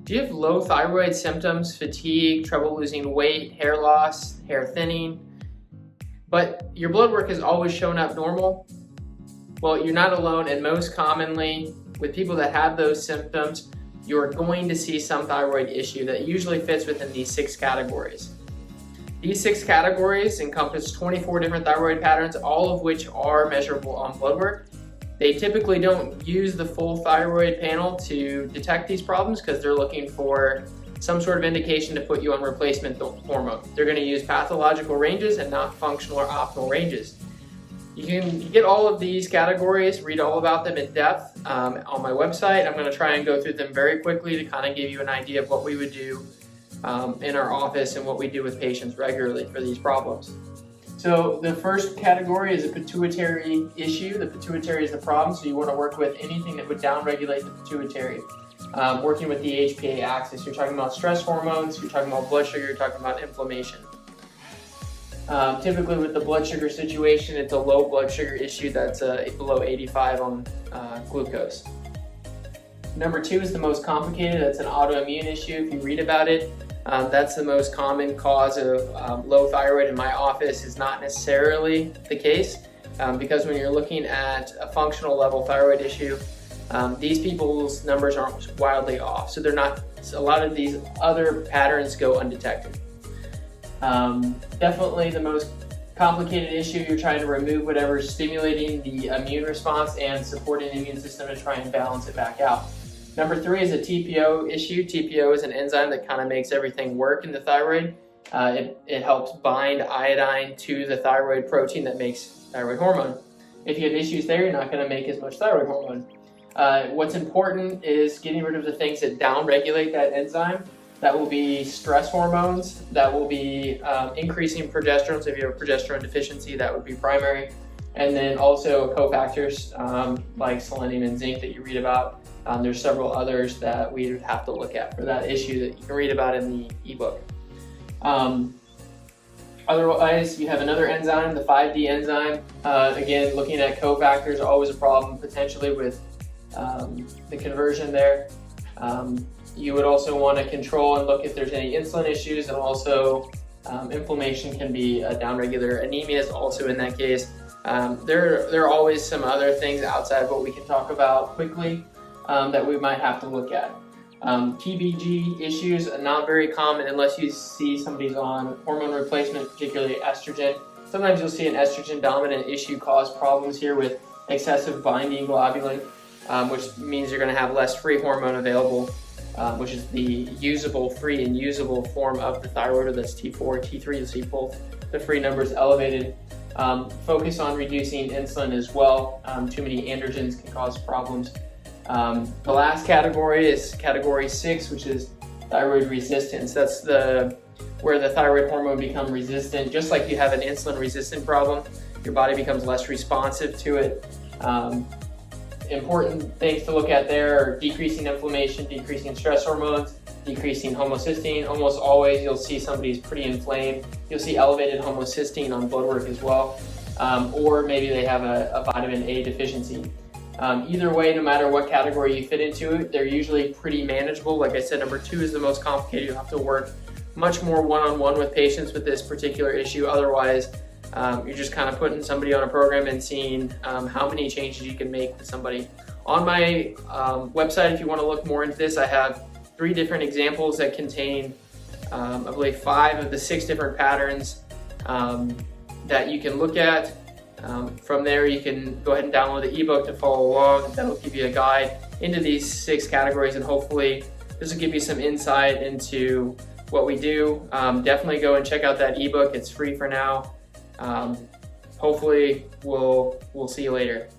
Do you have low thyroid symptoms, fatigue, trouble losing weight, hair loss, hair thinning, but your blood work has always shown up normal? Well, you're not alone, and most commonly with people that have those symptoms, you're going to see some thyroid issue that usually fits within these 6 categories. These 6 categories encompass 24 different thyroid patterns, all of which are measurable on blood work. They typically don't use the full thyroid panel to detect these problems because they're looking for some sort of indication to put you on replacement hormone. They're going to use pathological ranges and not functional or optimal ranges. You can get all of these categories, read all about them in depth on my website. I'm going to try and go through them very quickly to kind of give you an idea of what we would do in our office and what we do with patients regularly for these problems. So the first category is a pituitary issue. The pituitary is the problem, so you want to work with anything that would downregulate the pituitary. Working with the HPA axis, you're talking about stress hormones, you're talking about blood sugar, you're talking about inflammation. Typically with the blood sugar situation, it's a low blood sugar issue that's below 85 on glucose. Number 2 is the most complicated. That's an autoimmune issue. If you read about it, that's the most common cause of low thyroid in my office. Is not necessarily the case because when you're looking at a functional level thyroid issue, these people's numbers aren't wildly off. So they're not, a lot of these other patterns go undetected. Definitely the most complicated issue, you're trying to remove whatever's stimulating the immune response and supporting the immune system to try and balance it back out. Number 3 is a TPO issue. TPO is an enzyme that kind of makes everything work in the thyroid. It helps bind iodine to the thyroid protein that makes thyroid hormone. If you have issues there, you're not going to make as much thyroid hormone. What's important is getting rid of the things that downregulate that enzyme. That will be stress hormones, that will be increasing progesterone. So if you have a progesterone deficiency, that would be primary. And then also cofactors like selenium and zinc that you read about. There's several others that we would have to look at for that issue that you can read about in the ebook. Otherwise, you have another enzyme, the 5D enzyme. Again, looking at cofactors, always a problem potentially with the conversion there. You would also want to control and look if there's any insulin issues, and also inflammation can be a downregulator. Anemia is also in that case. There are always some other things outside what we can talk about quickly that we might have to look at. TBG issues are not very common unless you see somebody's on hormone replacement, particularly estrogen. Sometimes you'll see an estrogen dominant issue cause problems here with excessive binding globulin, which means you're going to have less free hormone available, which is the usable, free and usable form of the thyroid, or that's T4, T3. You'll see both the free numbers elevated. Focus on reducing insulin as well. Too many androgens can cause problems. The last category is category 6, which is thyroid resistance. That's where the thyroid hormone becomes resistant. Just like you have an insulin resistant problem, your body becomes less responsive to it. Important things to look at there are decreasing inflammation, decreasing stress hormones, decreasing homocysteine. Almost always you'll see somebody's pretty inflamed. You'll see elevated homocysteine on blood work as well. Or maybe they have a vitamin A deficiency. Either way, no matter what category you fit into, they're usually pretty manageable. Like I said, number 2 is the most complicated. You have to work much more one-on-one with patients with this particular issue. Otherwise, you're just kind of putting somebody on a program and seeing how many changes you can make with somebody. On my website, if you want to look more into this, I have 3 different examples that contain, I believe, 5 of the 6 different patterns that you can look at. From there, you can go ahead and download the ebook to follow along. That'll give you a guide into these 6 categories, and hopefully this will give you some insight into what we do. Definitely go and check out that ebook. It's free for now. Hopefully we'll see you later.